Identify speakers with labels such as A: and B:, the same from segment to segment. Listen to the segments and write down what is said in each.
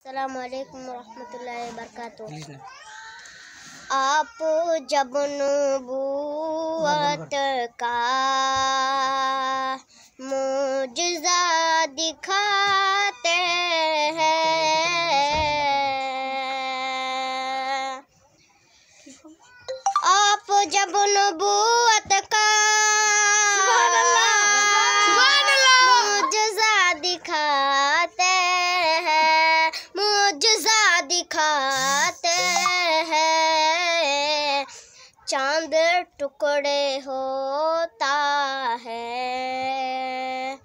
A: अस्सलाम वालेकुम रहमतुल्लाहि वबरकातुहू। आप जब नबूवत का मुजज़ा दिखाते हैं, आप जब नबूवत का मुजज़ा दिखाते हैं, मुजज़ा दिखाते हैं, चांद टुकड़े होता है,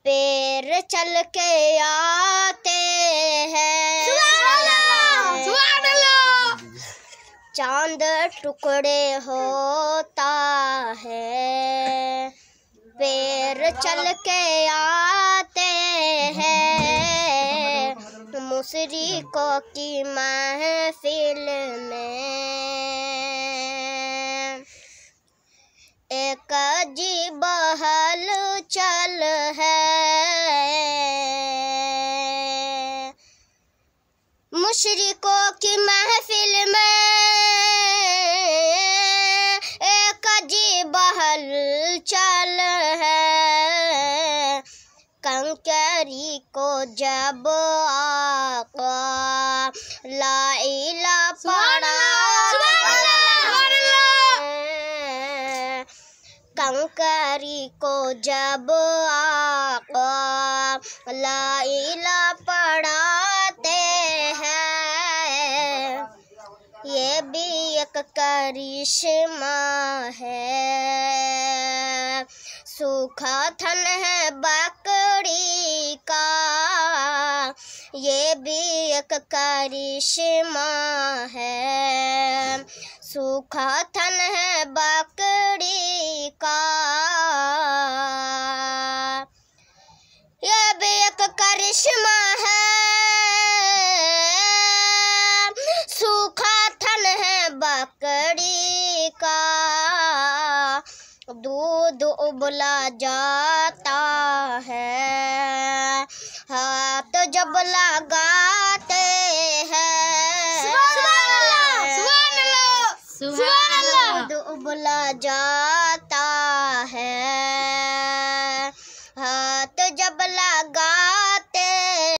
A: पैर चल के आते हैं, चांद टुकड़े होता है, पैर चल के आते हैं, मुशरिकों की महफिल में एक अजीब हलचल है, मुशरिकों की महफिल में एक अजीब हलचल है, कंकरी को जब आका ला इलाहा पड़ा, कंकरी को जब आका ला इलाहा पढ़ाते हैं, ये भी एक करिश्मा है, सूखा थन है बकरी का, ये भी एक करिश्मा है, सूखा थन है बकरी का, ये भी एक करिश्मा है, सूखा थन है बकरी का, दूध उबला जाता है, हाथ जब लगाते हैं, दूध उबला जाता है,